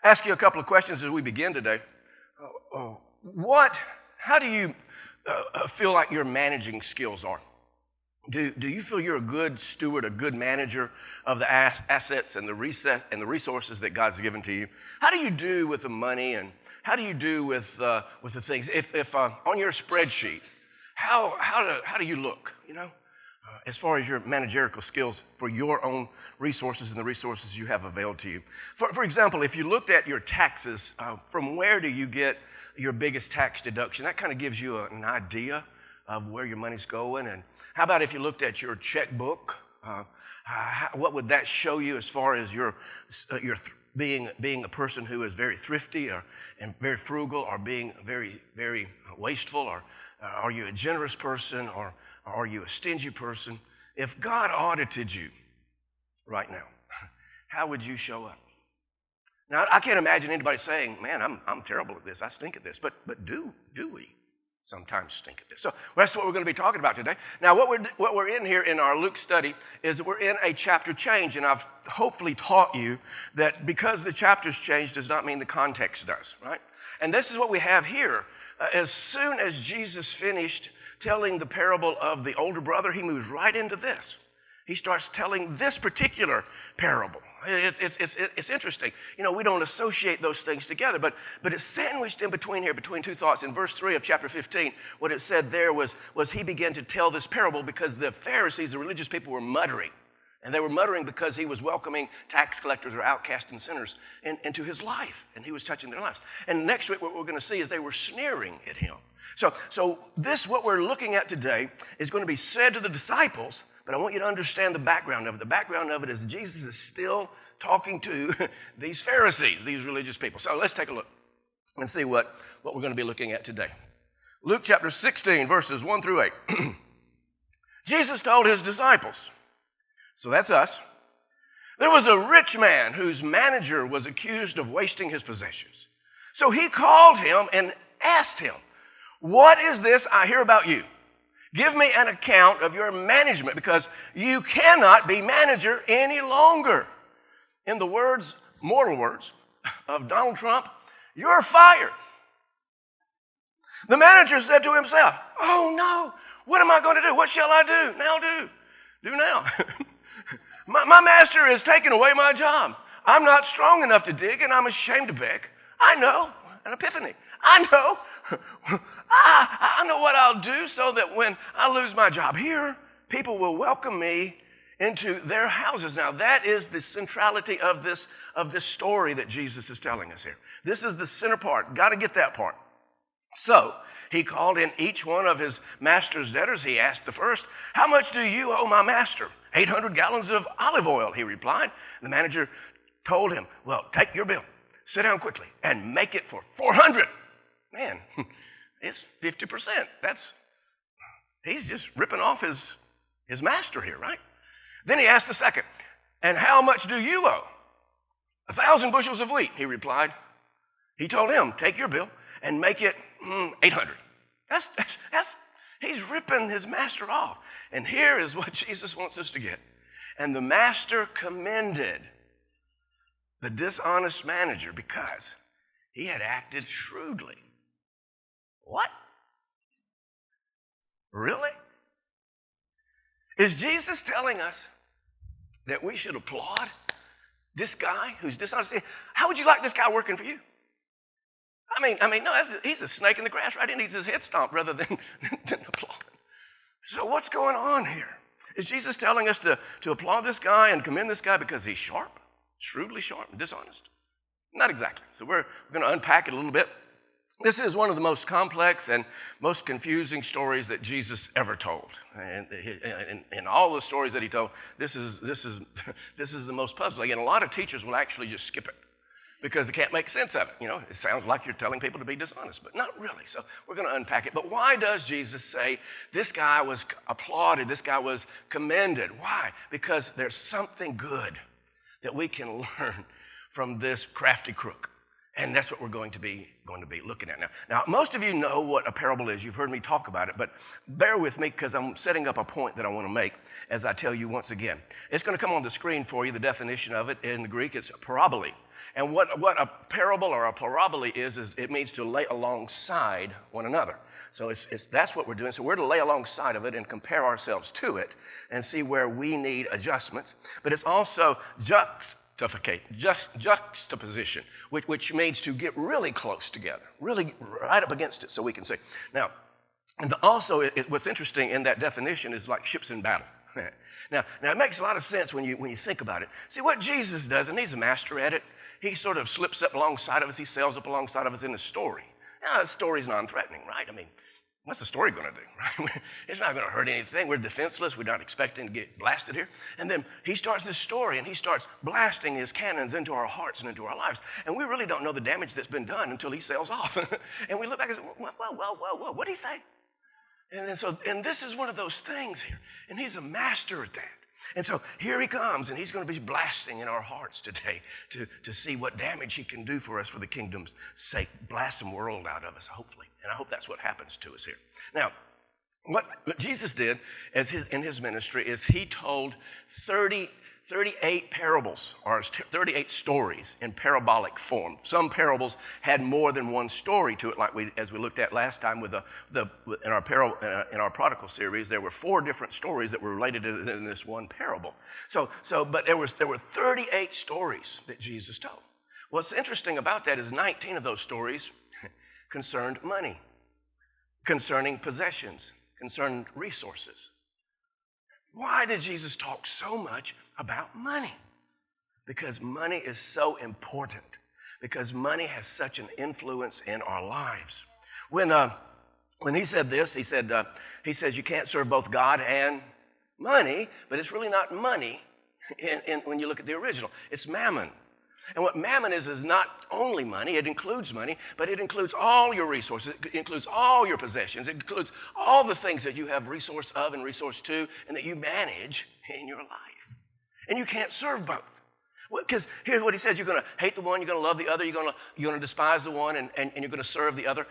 ask you a couple of questions as we begin today. How do you feel like your managing skills are? Do you feel you're a good steward, a good manager of the assets and the resources that God's given to you? How do you do with the money, and how do you do with the things? If on your spreadsheet, how do you look? As far as your managerial skills for your own resources and the resources you have available to you. For example, if you looked at your taxes, from where do you get your biggest tax deduction? That kind of gives you an idea of where your money's going. And how about if you looked at your checkbook? What would that show you as far as your being a person who is very thrifty and very frugal, or being very, very wasteful, or are you a generous person, or are you a stingy person? If God audited you right now, how would you show up? Now, I can't imagine anybody saying, man, I'm terrible at this. I stink at this. But do we sometimes stink at this? So that's what we're going to be talking about today. Now, what we're in here in our Luke study is that we're in a chapter change. And I've hopefully taught you that because the chapter's changed does not mean the context does, right? And this is what we have here. As soon as Jesus finished telling the parable of the older brother, he moves right into this. He starts telling this particular parable. It's interesting. We don't associate those things together, but it's sandwiched in between here, between two thoughts. In verse 3 of chapter 15, what it said there was he began to tell this parable because the Pharisees, the religious people, were muttering. And they were muttering because he was welcoming tax collectors or outcasts and sinners into his life, and he was touching their lives. And next week, what we're going to see is they were sneering at him. So this, what we're looking at today, is going to be said to the disciples, but I want you to understand the background of it. The background of it is Jesus is still talking to these Pharisees, these religious people. So let's take a look and see what we're going to be looking at today. Luke chapter 16, verses 1 through 8. Jesus told his disciples, so that's us, there was a rich man whose manager was accused of wasting his possessions. So he called him and asked him, what is this I hear about you? Give me an account of your management, because you cannot be manager any longer. In the mortal words of Donald Trump, you're fired. The manager said to himself, oh no, what am I going to do? What shall I do? Do now. My master has taken away my job. I'm not strong enough to dig, and I'm ashamed to beg. I know, an epiphany. I know what I'll do so that when I lose my job here, people will welcome me into their houses. Now, that is the centrality of this story that Jesus is telling us here. This is the center part. Got to get that part. So he called in each one of his master's debtors. He asked the first, how much do you owe my master? 800 gallons of olive oil, he replied. The manager told him, well, take your bill, sit down quickly, and make it for 400. Man, it's 50%. He's just ripping off his master here, right? Then he asked the second, and how much do you owe? 1,000 bushels of wheat, he replied. He told him, take your bill and make it 800. He's ripping his master off. And here is what Jesus wants us to get. And the master commended the dishonest manager because he had acted shrewdly. What? Really? Is Jesus telling us that we should applaud this guy who's dishonest? How would you like this guy working for you? I mean, no, he's a snake in the grass, right? He needs his head stomped rather than applaud. So what's going on here? Is Jesus telling us to applaud this guy and commend this guy because he's sharp, shrewdly sharp and dishonest? Not exactly. So we're going to unpack it a little bit. This is one of the most complex and most confusing stories that Jesus ever told. And in all the stories that he told, this is the most puzzling. And a lot of teachers will actually just skip it because they can't make sense of it. It sounds like you're telling people to be dishonest, but not really. So we're going to unpack it. But why does Jesus say this guy was applauded, this guy was commended? Why? Because there's something good that we can learn from this crafty crook. And that's what we're going to be looking at now. Now, most of you know what a parable is. You've heard me talk about it, but bear with me because I'm setting up a point that I want to make as I tell you once again. It's going to come on the screen for you, the definition of it. In the Greek, it's parabole. And what a parable or a parabole is it means to lay alongside one another. So that's what we're doing. So we're to lay alongside of it and compare ourselves to it and see where we need adjustments. But it's also juxtaposition, which means to get really close together, really right up against it so we can see. Now, and also what's interesting in that definition is like ships in battle. Now it makes a lot of sense when you think about it. See, what Jesus does, and he's a master at it, he sort of slips up alongside of us, he sails up alongside of us in the story. Now, the story's non-threatening, right? I mean, what's the story going to do, right? It's not going to hurt anything. We're defenseless. We're not expecting to get blasted here. And then he starts this story, and he starts blasting his cannons into our hearts and into our lives. And we really don't know the damage that's been done until he sails off. And we look back and say, whoa, what did he say? And this is one of those things here. And he's a master at that. And so here he comes, and he's going to be blasting in our hearts today to see what damage he can do for us for the kingdom's sake. Blast some world out of us, hopefully. And I hope that's what happens to us here. Now, what Jesus did in his ministry is he told 38 parables, or 38 stories in parabolic form. Some parables had more than one story to it, like as we looked at last time with in our prodigal series. There were 4 different stories that were related in this one parable. But there were 38 stories that Jesus told. What's interesting about that is 19 of those stories concerned money, concerning possessions, concerned resources. Why did Jesus talk so much about money? Because money is so important. Because money has such an influence in our lives. When he said this, he says you can't serve both God and money, but it's really not money when you look at the original. It's mammon. And what mammon is not only money, it includes money, but it includes all your resources, it includes all your possessions, it includes all the things that you have resource of and resource to and that you manage in your life. And you can't serve both. Because here's what he says, you're going to hate the one, you're going to love the other, you're going to despise the one, and you're going to serve the other.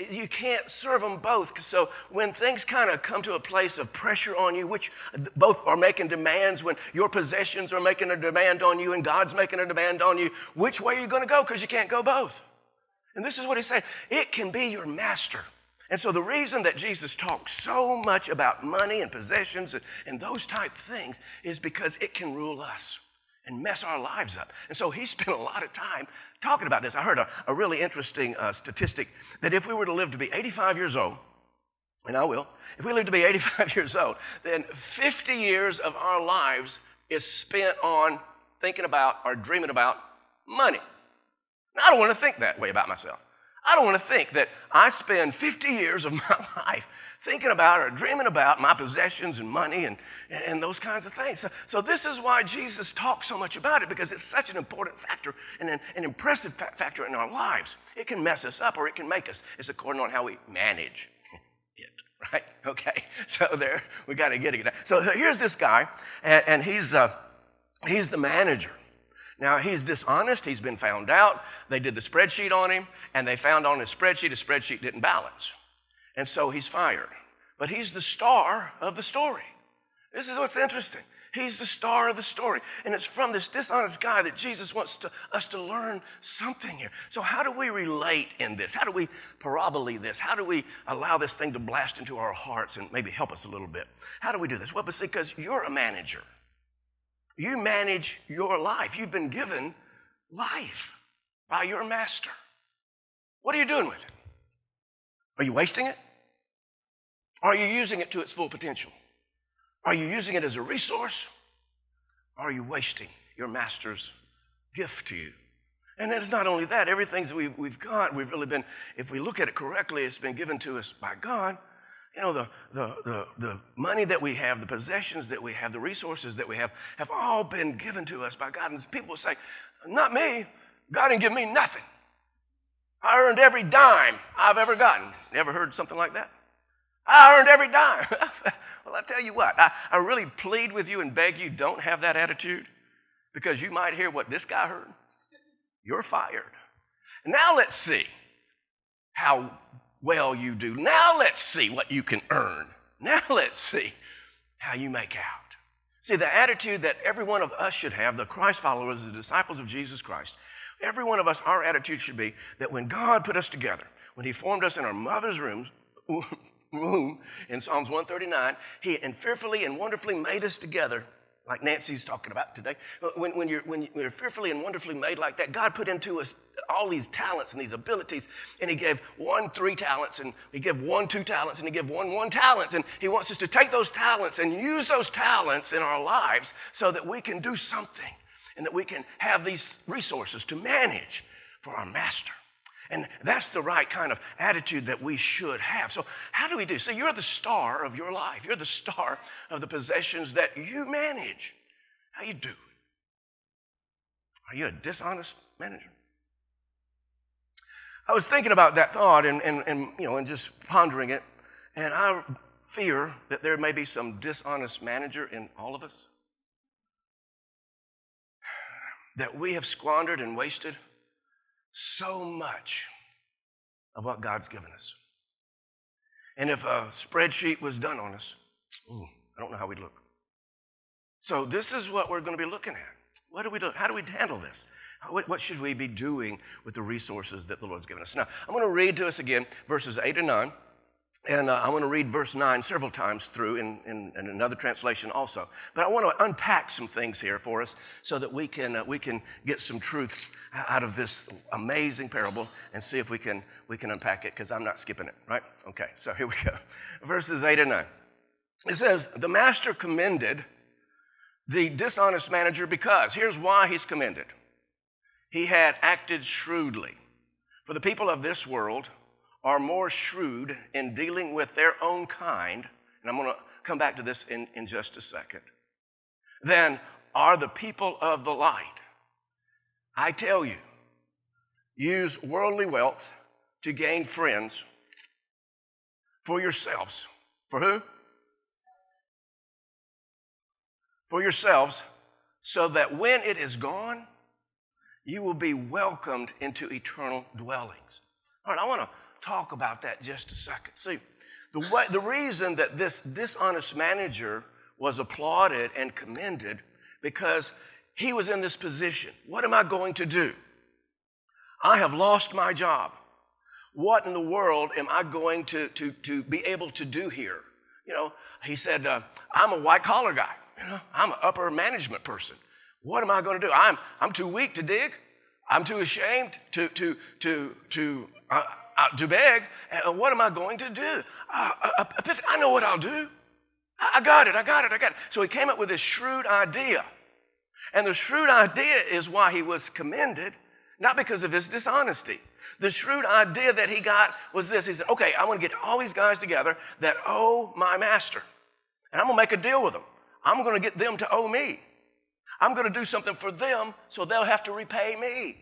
You can't serve them both. So when things kind of come to a place of pressure on you, which both are making demands, when your possessions are making a demand on you and God's making a demand on you, which way are you going to go? Because you can't go both. And this is what he's saying. It can be your master. And so the reason that Jesus talks so much about money and possessions and those type things is because it can rule us and mess our lives up. And so he spent a lot of time talking about this. I heard a really interesting statistic that if we were to live to be 85 years old, and I will, if we live to be 85 years old, then 50 years of our lives is spent on thinking about or dreaming about money. Now, I don't want to think that way about myself. I don't want to think that I spend 50 years of my life thinking about or dreaming about my possessions and money and those kinds of things. So this is why Jesus talks so much about it, because it's such an important factor and an impressive factor in our lives. It can mess us up or it can make us. It's according on how we manage it, right? Okay, so there, we got to get it. So here's this guy, and he's the manager. Now, he's dishonest. He's been found out. They did the spreadsheet on him, and they found on his spreadsheet didn't balance. And so he's fired. But he's the star of the story. This is what's interesting. He's the star of the story. And it's from this dishonest guy that Jesus wants us to learn something here. So how do we relate in this? How do we parabole this? How do we allow this thing to blast into our hearts and maybe help us a little bit? How do we do this? Well, because you're a manager. You manage your life. You've been given life by your master. What are you doing with it? Are you wasting it? Are you using it to its full potential? Are you using it as a resource? Or are you wasting your master's gift to you? And it's not only that, everything that we've got, we've really been, if we look at it correctly, it's been given to us by God. You know, the money that we have, the possessions that we have, the resources that we have all been given to us by God. And people say, not me. God didn't give me nothing. I earned every dime I've ever gotten. You ever heard something like that? I earned every dime. Well, I tell you what, I really plead with you and beg you, don't have that attitude, because you might hear what this guy heard. You're fired. Now let's see how well you do. Now let's see what you can earn. Now let's see how you make out. See, the attitude that every one of us should have, the Christ followers, the disciples of Jesus Christ, every one of us, our attitude should be that when God put us together, when he formed us in our mother's womb in Psalms 139, he and fearfully and wonderfully made us together, like Nancy's talking about today. When you're fearfully and wonderfully made like that, God put into us all these talents and these abilities, and he gave one 3 talents, and he gave one 2 talents, and he gave one 1 talent, and he wants us to take those talents and use those talents in our lives so that we can do something and that we can have these resources to manage for our master. And that's the right kind of attitude that we should have. So how do we do? So you're the star of your life. You're the star of the possessions that you manage. How you do? Are you a dishonest manager? I was thinking about that thought and just pondering it, and I fear that there may be some dishonest manager in all of us, that we have squandered and wasted so much of what God's given us. And if a spreadsheet was done on us, I don't know how we'd look. So this is what we're going to be looking at. What do we do? How do we handle this? What should we be doing with the resources that the Lord's given us? Now, I'm going to read to us again verses 8 and 9. And I want to read verse 9 several times through in another translation also. But I want to unpack some things here for us so that we can get some truths out of this amazing parable and see if we can unpack it, because I'm not skipping it, right? Okay, so here we go. Verses 8 and 9. It says, the master commended the dishonest manager because, here's why he's commended. He had acted shrewdly. For the people of this world are more shrewd in dealing with their own kind, and I'm going to come back to this in just a second, than are the people of the light. I tell you, use worldly wealth to gain friends for yourselves. For who? For yourselves, so that when it is gone, you will be welcomed into eternal dwellings. All right, I want to talk about that just a second. See, the reason that this dishonest manager was applauded and commended, because he was in this position. What am I going to do? I have lost my job. What in the world am I going to be able to do here? You know, he said, I'm a white-collar guy. You know, I'm an upper management person. What am I going to do? I'm too weak to dig. I'm too ashamed to beg. What am I going to do? I know what I'll do. I got it. So he came up with this shrewd idea. And the shrewd idea is why he was commended, not because of his dishonesty. The shrewd idea that he got was this. He said, okay, I'm going to get all these guys together that owe my master. And I'm going to make a deal with them. I'm going to get them to owe me. I'm going to do something for them so they'll have to repay me.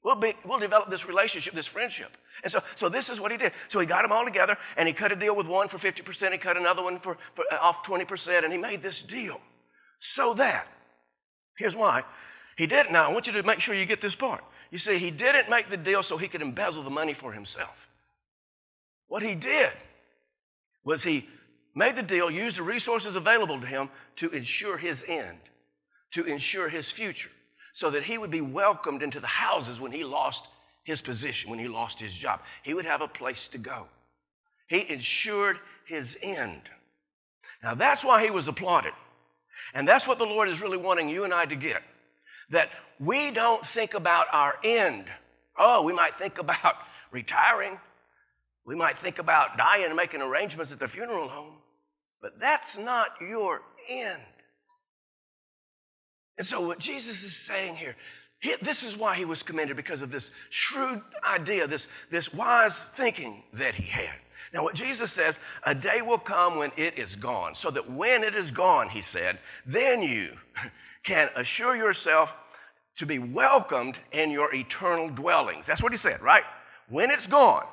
We'll develop this relationship, this friendship. And so this is what he did. So he got them all together, and he cut a deal with one for 50%. He cut another one for off 20%, and he made this deal. So that, here's why. He didn't. Now, I want you to make sure you get this part. You see, he didn't make the deal so he could embezzle the money for himself. What he did was he made the deal, used the resources available to him to ensure his end, to ensure his future, so that he would be welcomed into the houses when he lost his position, when he lost his job. He would have a place to go. He ensured his end. Now, that's why he was applauded. And that's what the Lord is really wanting you and I to get, that we don't think about our end. Oh, we might think about retiring. We might think about dying and making arrangements at the funeral home, but that's not your end. And so what Jesus is saying here, this is why he was commended, because of this shrewd idea, this wise thinking that he had. Now what Jesus says, a day will come when it is gone, so that when it is gone, he said, then you can assure yourself to be welcomed in your eternal dwellings. That's what he said, right? When it's gone,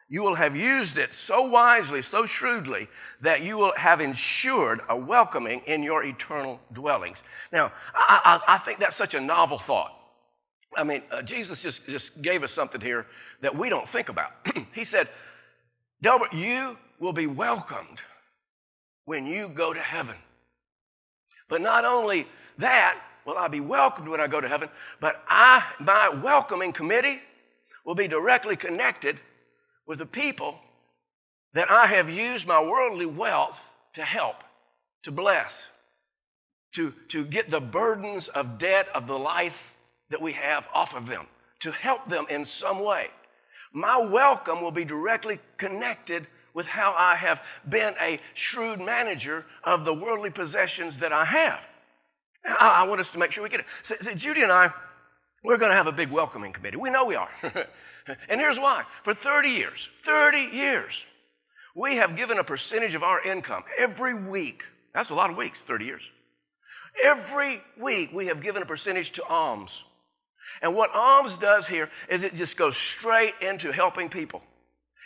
you will have used it so wisely, so shrewdly, that you will have ensured a welcoming in your eternal dwellings. Now, I think that's such a novel thought. Jesus just gave us something here that we don't think about. He said, Delbert, you will be welcomed when you go to heaven. But not only that will I be welcomed when I go to heaven, but my welcoming committee will be directly connected with the people that I have used my worldly wealth to help, to bless, to get the burdens of debt of the life that we have off of them, to help them in some way. My welcome will be directly connected with how I have been a shrewd manager of the worldly possessions that I have. I want us to make sure we get it. So Judy and I, we're going to have a big welcoming committee. We know we are. And here's why. For 30 years, we have given a percentage of our income every week. That's a lot of weeks, 30 years. Every week, we have given a percentage to alms. And what alms does here is it just goes straight into helping people.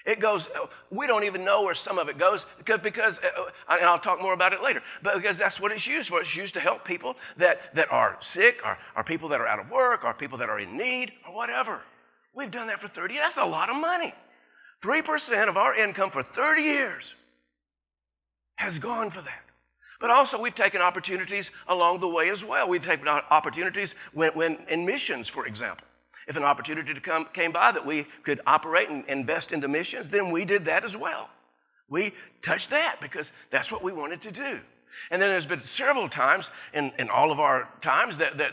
It goes, we don't even know where some of it goes because and I'll talk more about it later, but because that's what it's used for. It's used to help people that are sick, or people that are out of work, or people that are in need, or whatever. We've done that for 30 years. That's a lot of money. 3% of our income for 30 years has gone for that. But also we've taken opportunities along the way as well. We've taken opportunities when in missions, for example. If an opportunity came by that we could operate and invest into missions, then we did that as well. We touched that because that's what we wanted to do. And then there's been several times in all of our times that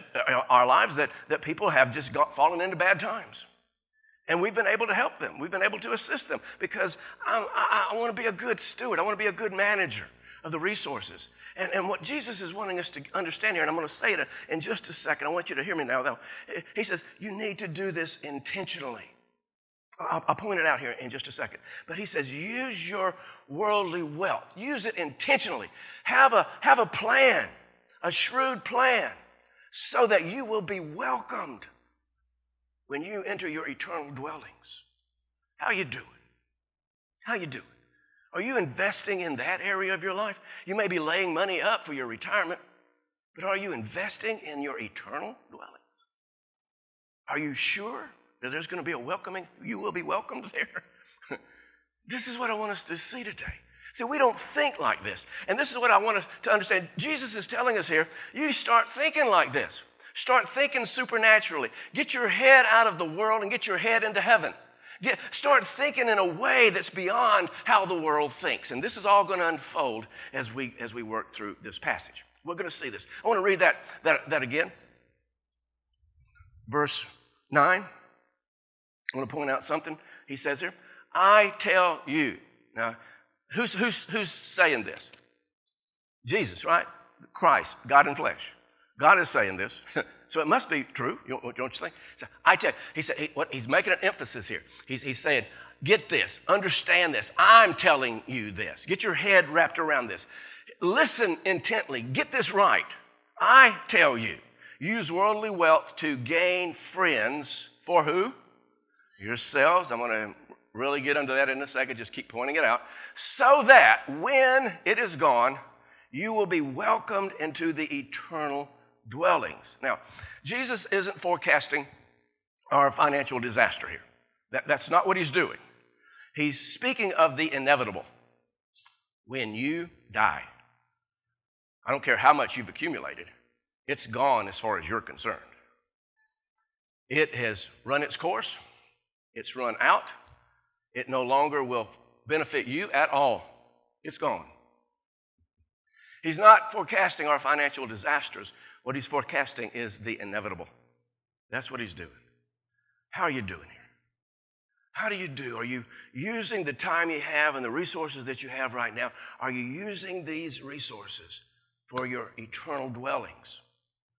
our lives that people have just fallen into bad times. And we've been able to help them. We've been able to assist them because I want to be a good steward. I want to be a good manager of the resources. And what Jesus is wanting us to understand here, and I'm going to say it in just a second. I want you to hear me now, though. He says, you need to do this intentionally. I'll point it out here in just a second. But he says, use your worldly wealth. Use it intentionally. Have a plan, a shrewd plan, so that you will be welcomed when you enter your eternal dwellings. How you doing? How you doing? Are you investing in that area of your life? You may be laying money up for your retirement, but are you investing in your eternal dwellings? Are you sure that there's going to be a welcoming? You will be welcomed there. This is what I want us to see today. See, we don't think like this. And this is what I want us to understand. Jesus is telling us here, you start thinking like this. Start thinking supernaturally. Get your head out of the world and get your head into heaven. Start thinking in a way that's beyond how the world thinks. And this is all going to unfold as we work through this passage. We're going to see this. I want to read that again. Verse 9. I want to point out something he says here. I tell you. Now, who's saying this? Jesus, right? Christ, God in flesh. God is saying this. So it must be true, don't you think? So I tell you, he's making an emphasis here. He's saying, get this, understand this. I'm telling you this. Get your head wrapped around this. Listen intently. Get this right. I tell you, use worldly wealth to gain friends for who? Yourselves. I'm going to really get into that in a second. Just keep pointing it out. So that when it is gone, you will be welcomed into the eternal dwellings. Now, Jesus isn't forecasting our financial disaster here. That's not what he's doing. He's speaking of the inevitable. When you die, I don't care how much you've accumulated, it's gone as far as you're concerned. It has run its course. It's run out. It no longer will benefit you at all. It's gone. He's not forecasting our financial disasters. What he's forecasting is the inevitable. That's what he's doing. How are you doing here? How do you do? Are you using the time you have and the resources that you have right now? Are you using these resources for your eternal dwellings?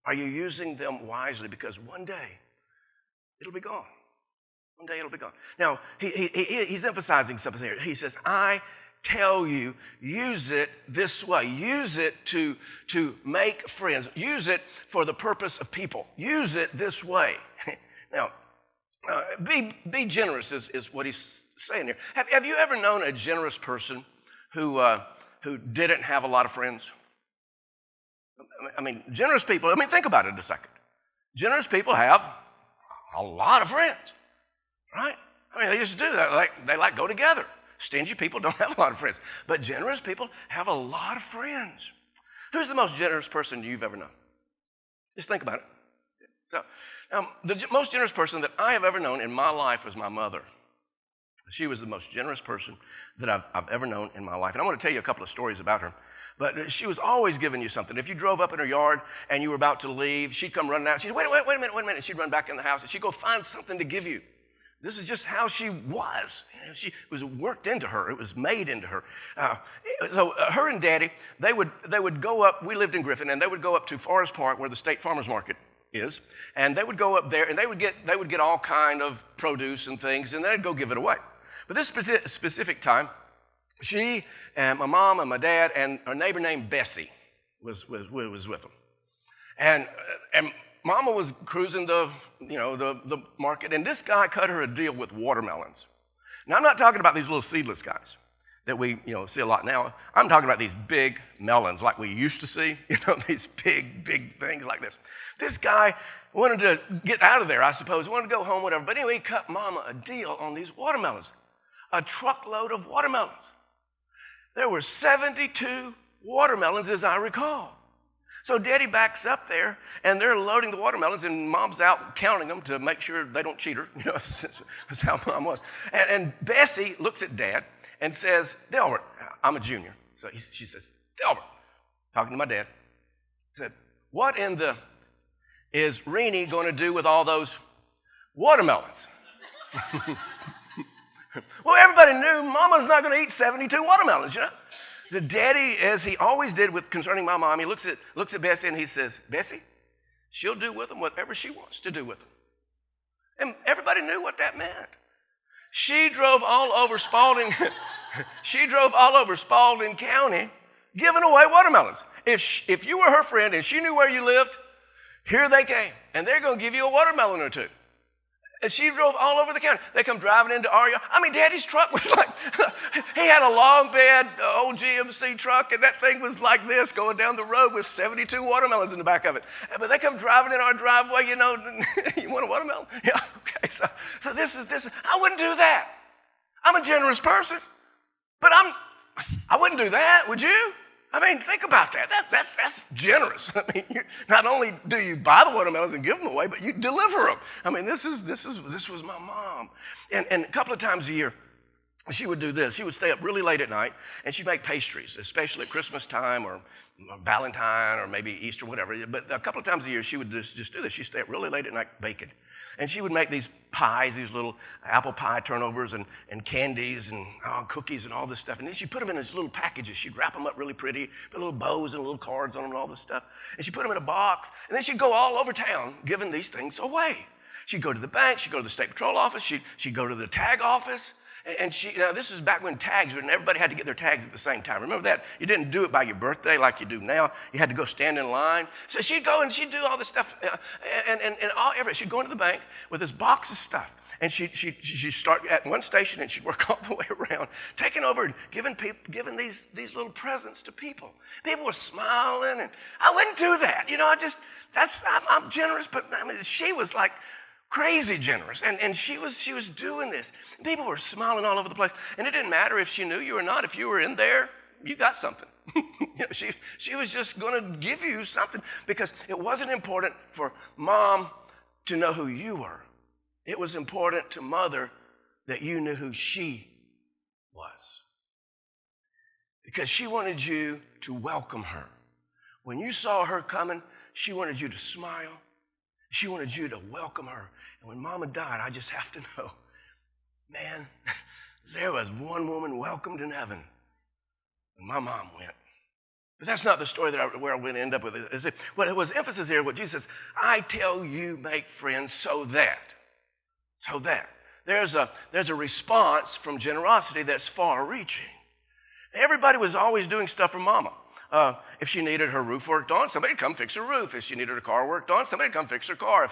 Are you using them wisely? Because one day, it'll be gone. One day it'll be gone. Now, he's emphasizing something here. He says, I tell you, use it this way. Use it to make friends. Use it for the purpose of people. Use it this way. Now, be generous is what he's saying here. Have you ever known a generous person who didn't have a lot of friends? I mean, generous people, think about it a second. Generous people have a lot of friends, right? I mean, they just do that. They go together. Stingy people don't have a lot of friends, but generous people have a lot of friends. Who's the most generous person you've ever known? Just think about it. So, the most generous person that I have ever known in my life was my mother. She was the most generous person that I've ever known in my life. And I want to tell you a couple of stories about her. But she was always giving you something. If you drove up in her yard and you were about to leave, she'd come running out. She'd say, wait a minute. And she'd run back in the house and she'd go find something to give you. This is just how she was. She was worked into her. It was made into her. So her and Daddy, they would go up. We lived in Griffin, and they would go up to Forest Park, where the State Farmers Market is, and they would go up there, and they would get all kind of produce and things, and they'd go give it away. But this specific time, she and my mom and my dad and our neighbor named Bessie was with them, and Mama was cruising the market, and this guy cut her a deal with watermelons. Now, I'm not talking about these little seedless guys that we see a lot now. I'm talking about these big melons like we used to see, these big things like this. This guy wanted to get out of there, I suppose, wanted to go home, whatever. But anyway, he cut Mama a deal on these watermelons, a truckload of watermelons. There were 72 watermelons, as I recall. So Daddy backs up there, and they're loading the watermelons, and Mom's out counting them to make sure they don't cheat her. That's how Mom was. And Bessie looks at Dad and says, Delbert, I'm a junior. So she says, Delbert, talking to my dad, said, what in the is Renee going to do with all those watermelons? Well, everybody knew Mama's not going to eat 72 watermelons, So Daddy, as he always did concerning my mom, he looks at Bessie and he says, Bessie, she'll do with them whatever she wants to do with them. And everybody knew what that meant. She drove all over Spalding. She drove all over Spalding County giving away watermelons. If you were her friend and she knew where you lived, here they came, and they're going to give you a watermelon or two. And she drove all over the county. They come driving into our yard. I mean, Daddy's truck was like, he had a long bed, old GMC truck, and that thing was like this going down the road with 72 watermelons in the back of it. But they come driving in our driveway, you want a watermelon? Yeah, okay. So this is, I wouldn't do that. I'm a generous person, but I wouldn't do that, would you? I mean, think about that. That's generous. I mean, not only do you buy the watermelons and give them away, but you deliver them. I mean, this was my mom. And a couple of times a year, she would do this. She would stay up really late at night, and she'd make pastries, especially at Christmas time or Valentine or maybe Easter, whatever. But a couple of times a year, she would just do this. She'd stay up really late at night baking. And she would make these pies, these little apple pie turnovers and candies and cookies and all this stuff. And then she'd put them in these little packages. She'd wrap them up really pretty, put little bows and little cards on them and all this stuff. And she'd put them in a box. And then she'd go all over town giving these things away. She'd go to the bank. She'd go to the state patrol office. She'd go to the tag office. And this is back when tags were, and everybody had to get their tags at the same time. Remember that? You didn't do it by your birthday like you do now. You had to go stand in line. So she'd go and she'd do all this stuff, she'd go into the bank with this box of stuff. And she'd start at one station and she'd work all the way around, taking over and giving these little presents to people. People were smiling, and I wouldn't do that. I'm generous, but I mean, she was like crazy generous, and she was doing this. People were smiling all over the place, and it didn't matter if she knew you or not. If you were in there, you got something. She was just going to give you something, because it wasn't important for Mom to know who you were. It was important to Mother that you knew who she was, because she wanted you to welcome her. When you saw her coming, she wanted you to smile. She wanted you to welcome her. And when Mama died, I just have to know, man, there was one woman welcomed in heaven when my mom went. But that's not the story where I'm going to end up with. Well, it was emphasis here, what Jesus says, I tell you, make friends so that there's a response from generosity that's far-reaching. Everybody was always doing stuff for Mama. If she needed her roof worked on, somebody'd come fix her roof. If she needed her car worked on, somebody'd come fix her car.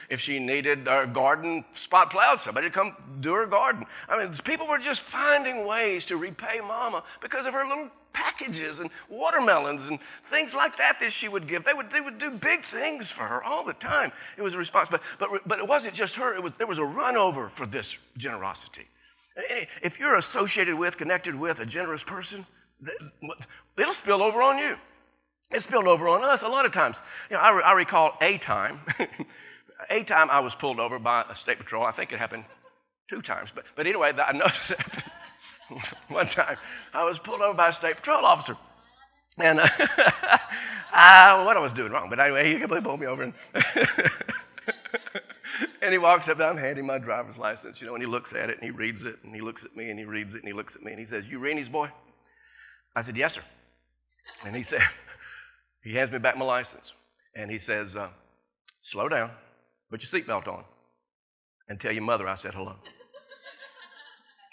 If she needed her garden spot plowed, somebody'd come do her garden. I mean, people were just finding ways to repay Mama because of her little package packages and watermelons and things like that she would give. They would do big things for her all the time. It was a response. But it wasn't just her. There was a run over for this generosity. If you're associated with, connected with a generous person, it'll spill over on you. It spilled over on us a lot of times. I recall a time I was pulled over by a state patrol. I think it happened 2 times. But anyway, I know it happened one time. I was pulled over by a state patrol officer. And what I was doing wrong. But anyway, he completely pulled me over. And he walks up, I'm handing my driver's license, and he looks at it, and he reads it, and he looks at me, and he reads it, and he looks at me, and he says, "You Rainey's boy?" I said, "Yes, sir." And he said, he hands me back my license, and he says, "Slow down, put your seatbelt on, and tell your mother I said hello."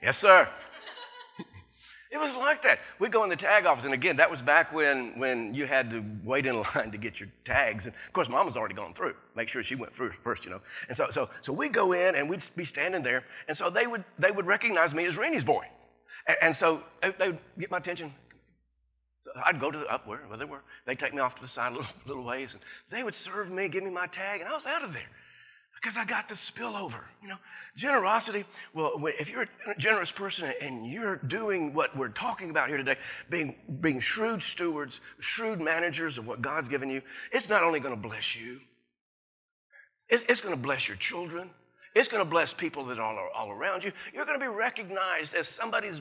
"Yes, sir." It was like that. We'd go in the tag office, and again, that was back when you had to wait in line to get your tags. And of course, Mom was already gone through. Make sure she went through first, And so we'd go in, and we'd be standing there, and so they would recognize me as Rainey's boy, and so they would get my attention. So I'd go to up where they were. They'd take me off to the side a little ways, and they would serve me, give me my tag, and I was out of there. Because I got the spillover, Generosity, well, if you're a generous person and you're doing what we're talking about here today, being shrewd stewards, shrewd managers of what God's given you, it's not only going to bless you, it's going to bless your children. It's going to bless people that are all around you. You're going to be recognized as somebody's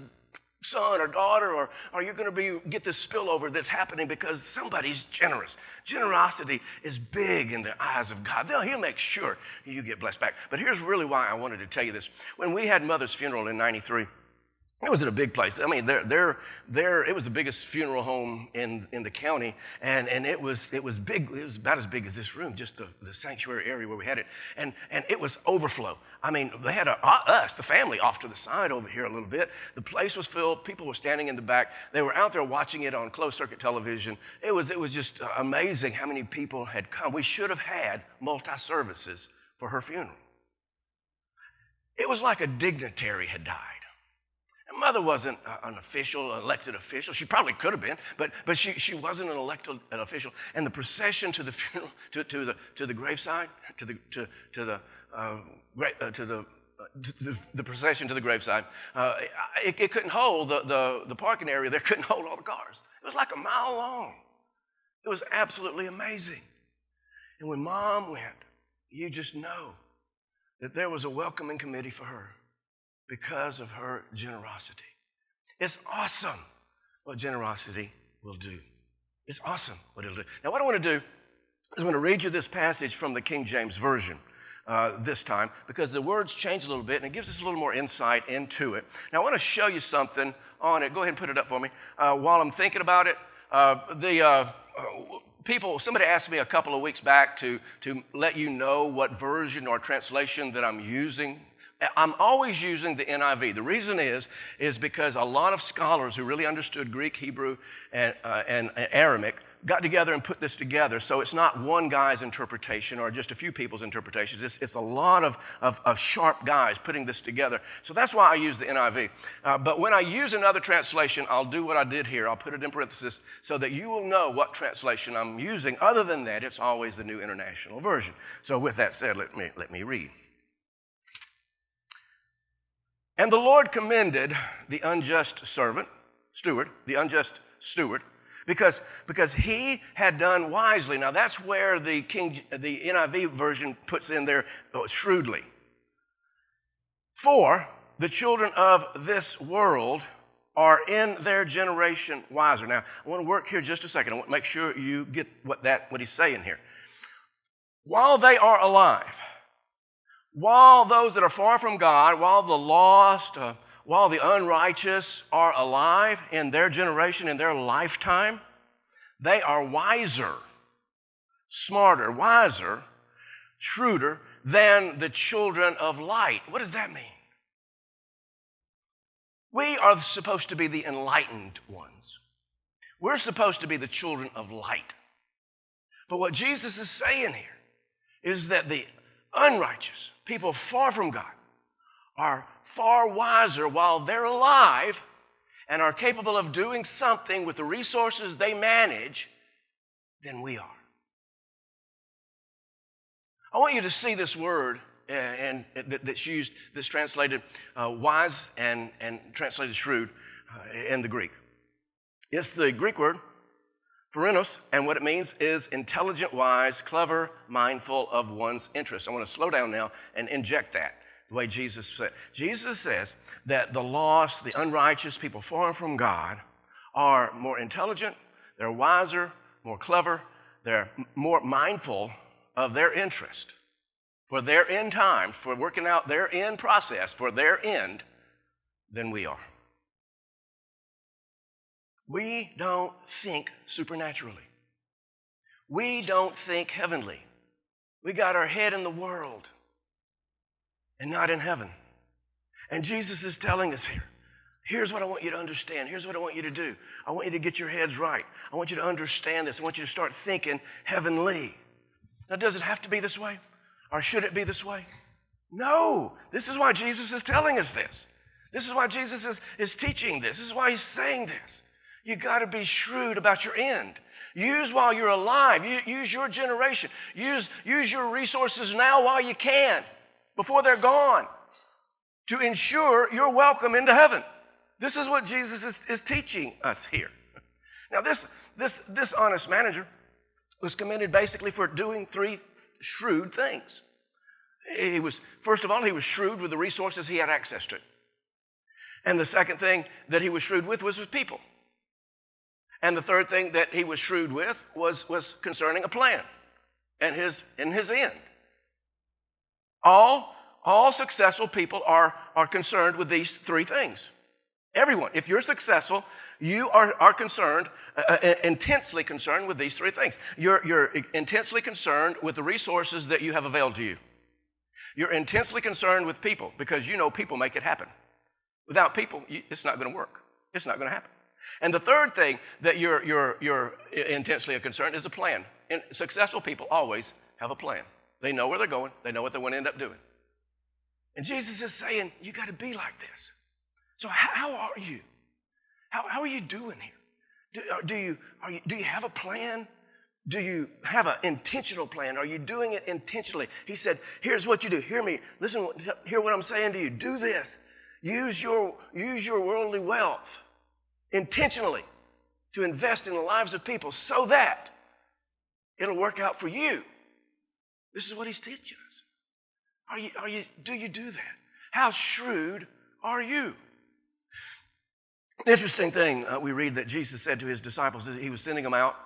son or daughter, or you're going to get this spillover that's happening because somebody's generous. Generosity is big in the eyes of God. He'll make sure you get blessed back. But here's really why I wanted to tell you this. When we had Mother's funeral in '93, it was at a big place. I mean, it was the biggest funeral home in the county, and it was big. It was about as big as this room, just the sanctuary area where we had it, and it was overflow. I mean, they had us, the family, off to the side over here a little bit. The place was filled. People were standing in the back. They were out there watching it on closed circuit television. It was just amazing how many people had come. We should have had multi-services for her funeral. It was like a dignitary had died. Mother wasn't an elected official. She probably could have been, but she wasn't an elected official. And the procession to the funeral, to the graveside, the procession to the graveside, it couldn't hold the parking area there. Couldn't hold all the cars. It was like a mile long. It was absolutely amazing. And when Mom went, you just know that there was a welcoming committee for her. Because of her generosity. It's awesome what generosity will do. It's awesome what it'll do. Now, what I want to do is I'm going to read you this passage from the King James Version this time, because the words change a little bit, and it gives us a little more insight into it. Now, I want to show you something on it. Go ahead and put it up for me. While I'm thinking about it, somebody asked me a couple of weeks back to let you know what version or translation that I'm using. I'm always using the NIV. The reason is because a lot of scholars who really understood Greek, Hebrew, and Aramaic got together and put this together. So it's not one guy's interpretation or just a few people's interpretations. It's a lot of sharp guys putting this together. So that's why I use the NIV. But when I use another translation, I'll do what I did here. I'll put it in parentheses so that you will know what translation I'm using. Other than that, it's always the New International Version. So with that said, let me read. And the Lord commended the unjust steward, because he had done wisely. Now that's where the NIV version puts in there shrewdly. For the children of this world are in their generation wiser. Now I want to work here just a second. I want to make sure you get what he's saying here. While they are alive, while those that are far from God, while the lost, while the unrighteous are alive in their generation, in their lifetime, they are wiser, smarter, wiser, shrewder than the children of light. What does that mean? We are supposed to be the enlightened ones. We're supposed to be the children of light. But what Jesus is saying here is that the unrighteous, people far from God, are far wiser while they're alive and are capable of doing something with the resources they manage than we are. I want you to see this word that's used, that's translated wise and translated shrewd in the Greek. It's the Greek word phrenos, and what it means is intelligent, wise, clever, mindful of one's interest. I want to slow down now and inject that the way Jesus said. Jesus says that the lost, the unrighteous, people far from God are more intelligent, they're wiser, more clever, they're more mindful of their interest for their end time, for working out their end process, for their end, than we are. We don't think supernaturally. We don't think heavenly. We got our head in the world and not in heaven. And Jesus is telling us here, here's what I want you to understand. Here's what I want you to do. I want you to get your heads right. I want you to understand this. I want you to start thinking heavenly. Now, does it have to be this way? Or should it be this way? No. This is why Jesus is telling us this. This is why Jesus is teaching this. This is why he's saying this. You got to be shrewd about your end. Use while you're alive. Use your generation. Use your resources now while you can, before they're gone, to ensure you're welcome into heaven. This is what Jesus is teaching us here. Now, this dishonest manager was commended basically for doing three shrewd things. First of all, he was shrewd with the resources he had access to. And the second thing that he was shrewd with was his people. And the third thing that he was shrewd with was concerning a plan and his end. All successful people are concerned with these three things. Everyone, if you're successful, you are concerned, intensely concerned with these three things. You're intensely concerned with the resources that you have availed to you. You're intensely concerned with people because you know people make it happen. Without people, it's not going to work. It's not going to happen. And the third thing that you're intensely concerned is a plan. And successful people always have a plan. They know where they're going. They know what they want to end up doing. And Jesus is saying, you got to be like this. So how are you? How are you doing here? Do you have a plan? Do you have an intentional plan? Are you doing it intentionally? He said, here's what you do. Hear me. Listen, hear what I'm saying to you. Do this. Use your worldly wealth intentionally to invest in the lives of people so that it'll work out for you. This is what he's teaching us. Do you do that? How shrewd are you? Interesting thing we read that Jesus said to his disciples, he was sending them out.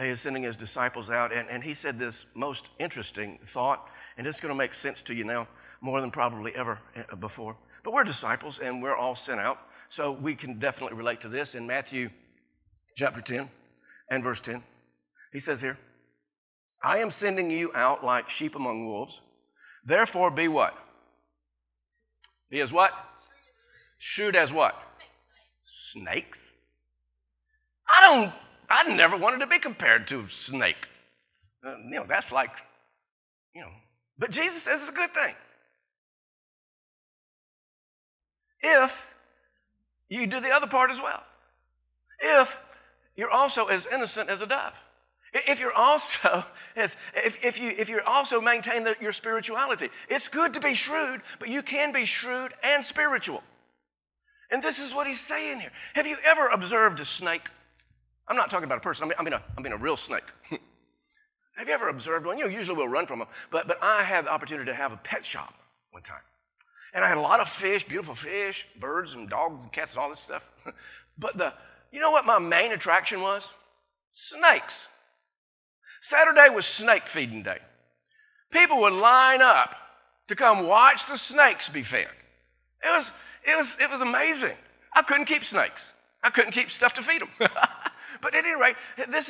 He was sending his disciples out, and he said this most interesting thought, and it's going to make sense to you now more than probably ever before. But we're disciples, and we're all sent out, so we can definitely relate to this. In Matthew chapter 10 and verse 10, he says here, I am sending you out like sheep among wolves. Therefore be what? Be as what? Shrewd as what? Snakes. I never wanted to be compared to a snake. That's like, but Jesus says it's a good thing. If you do the other part as well. If you're also as innocent as a dove. If you're also if you also maintain your spirituality. It's good to be shrewd, but you can be shrewd and spiritual. And this is what he's saying here. Have you ever observed a snake? I'm not talking about a person. I mean a real snake. Have you ever observed one? Usually we'll run from them. But I had the opportunity to have a pet shop one time. And I had a lot of fish, beautiful fish, birds and dogs and cats and all this stuff. But you know what my main attraction was? Snakes. Saturday was snake feeding day. People would line up to come watch the snakes be fed. It was amazing. I couldn't keep snakes. I couldn't keep stuff to feed them. But at any rate,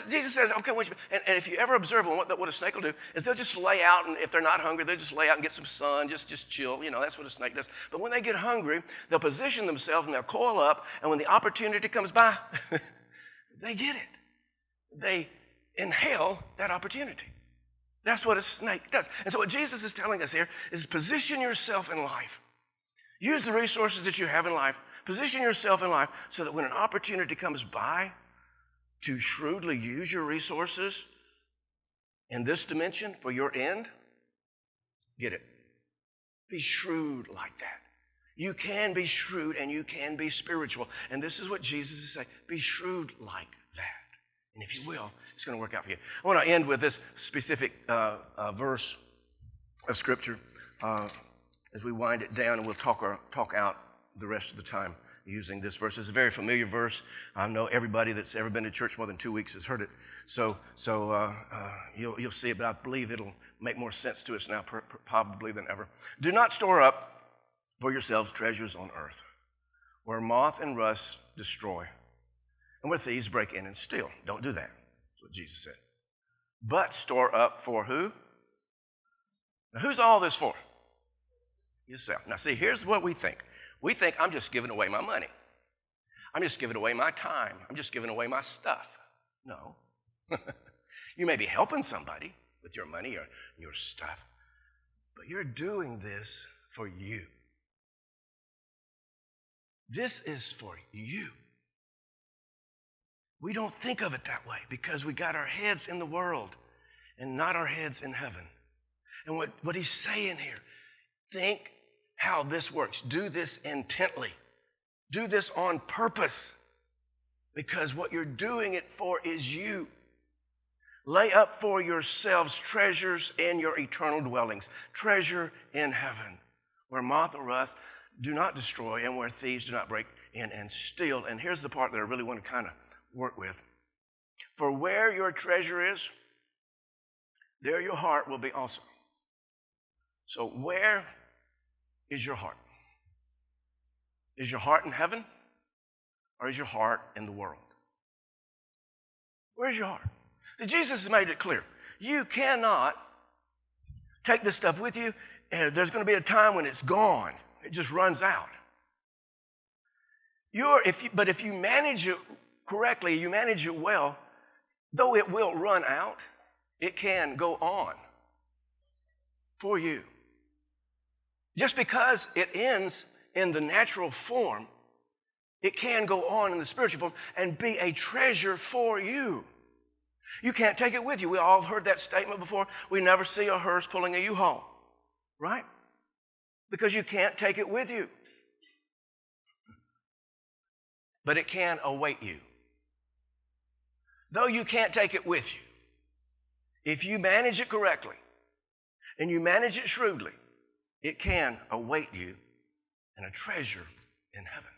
Jesus says, okay, and if you ever observe them, what a snake will do is they'll just lay out, and if they're not hungry, they'll just lay out and get some sun, just chill. That's what a snake does. But when they get hungry, they'll position themselves and they'll coil up, and when the opportunity comes by, they get it. They inhale that opportunity. That's what a snake does. And so what Jesus is telling us here is position yourself in life. Use the resources that you have in life Position yourself in life so that when an opportunity comes by to shrewdly use your resources in this dimension for your end, get it. Be shrewd like that. You can be shrewd and you can be spiritual. And this is what Jesus is saying. Be shrewd like that. And if you will, it's going to work out for you. I want to end with this specific verse of Scripture as we wind it down, and we'll talk out the rest of the time using this verse. It's a very familiar verse. I know everybody that's ever been to church more than 2 weeks has heard it. So you'll see it, but I believe it'll make more sense to us now probably than ever. Do not store up for yourselves treasures on earth, where moth and rust destroy, and where thieves break in and steal. Don't do that. That's what Jesus said. But store up for who? Now, who's all this for? Yourself. Now, see, here's what we think. We think I'm just giving away my money. I'm just giving away my time. I'm just giving away my stuff. No. You may be helping somebody with your money or your stuff, but you're doing this for you. This is for you. We don't think of it that way because we got our heads in the world and not our heads in heaven. And what he's saying here, think how this works. Do this intently. Do this on purpose, because what you're doing it for is you. Lay up for yourselves treasures in your eternal dwellings, treasure in heaven, where moth and rust do not destroy and where thieves do not break in and steal. And here's the part that I really want to kind of work with. For where your treasure is, there your heart will be also. So where is your heart? Is your heart in heaven, or is your heart in the world? Where's your heart? Jesus has made it clear. You cannot take this stuff with you, and there's going to be a time when it's gone. It just runs out. But if you manage it correctly, you manage it well, though it will run out, it can go on for you. Just because it ends in the natural form, it can go on in the spiritual form and be a treasure for you. You can't take it with you. We all heard that statement before. We never see a hearse pulling a U-Haul, right? Because you can't take it with you. But it can await you. Though you can't take it with you, if you manage it correctly and you manage it shrewdly, it can await you in a treasure in heaven.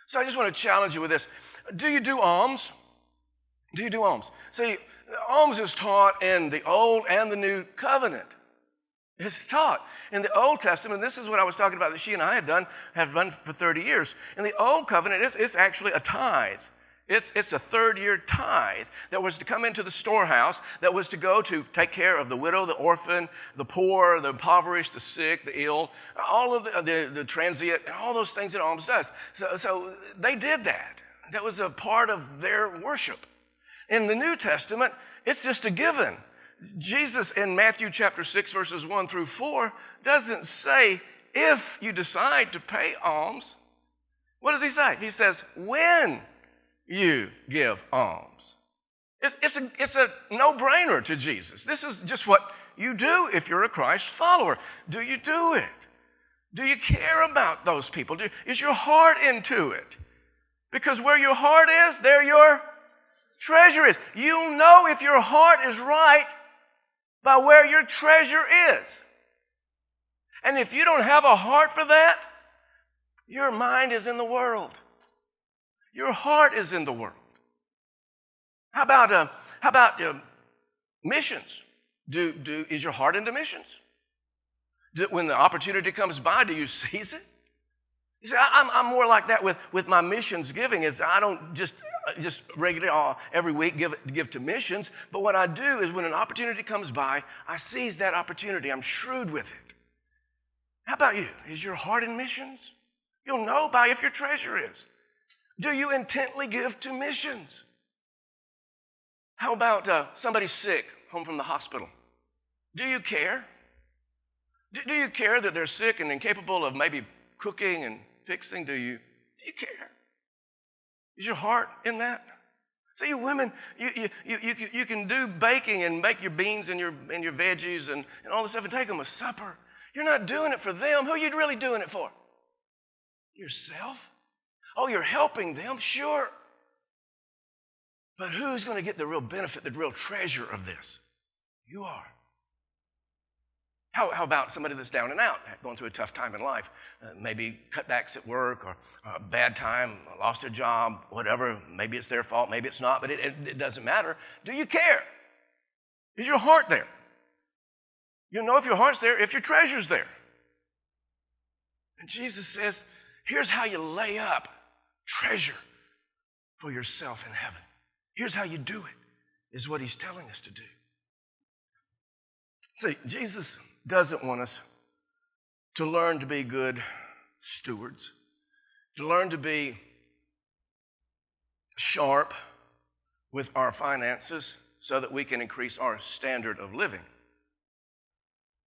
So I just want to challenge you with this. Do you do alms? Do you do alms? See, alms is taught in the Old and the New Covenant. It's taught. In the Old Testament, this is what I was talking about that she and I have done for 30 years. In the Old Covenant, it's actually a tithe. It's a third-year tithe that was to come into the storehouse, that was to go to take care of the widow, the orphan, the poor, the impoverished, the sick, the ill, all of the transient, and all those things that alms does. So they did that. That was a part of their worship. In the New Testament, it's just a given. Jesus in Matthew chapter 6, verses 1 through 4, doesn't say if you decide to pay alms. What does he say? He says, when you give alms. It's a no-brainer to Jesus. This is just what you do if you're a Christ follower. Do you do it? Do you care about those people? Is your heart into it? Because where your heart is, there your treasure is. You'll know if your heart is right by where your treasure is. And if you don't have a heart for that, your mind is in the world. Your heart is in the world. How about missions? Is your heart into missions? When the opportunity comes by, do you seize it? You see, I'm more like that with my missions giving. Is I don't just regularly every week give to missions, but what I do is when an opportunity comes by, I seize that opportunity. I'm shrewd with it. How about you? Is your heart in missions? You'll know by if your treasure is. Do you intently give to missions? How about somebody sick, home from the hospital? Do you care? Do you care that they're sick and incapable of maybe cooking and fixing? Do you Do you care? Is your heart in that? See, you women, you can do baking and make your beans and your veggies and all this stuff and take them a supper. You're not doing it for them. Who are you really doing it for? Yourself? Oh, you're helping them, sure. But who's going to get the real benefit, the real treasure of this? You are. How about somebody that's down and out, going through a tough time in life? Maybe cutbacks at work or a bad time, lost their job, whatever. Maybe it's their fault, maybe it's not, but it doesn't matter. Do you care? Is your heart there? You'll know if your heart's there, if your treasure's there. And Jesus says, here's how you lay up treasure for yourself in heaven. Here's how you do it, is what he's telling us to do. See, Jesus doesn't want us to learn to be good stewards, to learn to be sharp with our finances so that we can increase our standard of living.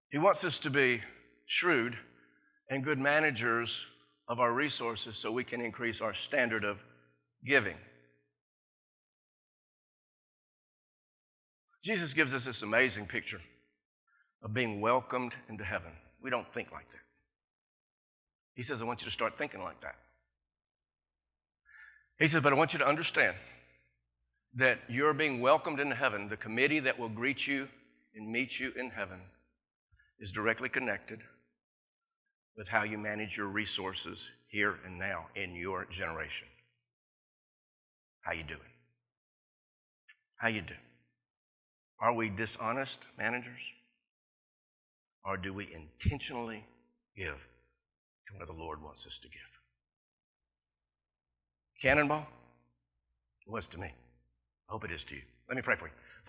He wants us to be shrewd and good managers of our resources so we can increase our standard of giving. Jesus gives us this amazing picture of being welcomed into heaven. We don't think like that. He says, I want you to start thinking like that. He says, but I want you to understand that you're being welcomed into heaven. The committee that will greet you and meet you in heaven is directly connected with how you manage your resources here and now in your generation. How you doing? How you doing? Are we dishonest managers? Or do we intentionally give to where the Lord wants us to give? Cannonball? It was to me. I hope it is to you. Let me pray for you.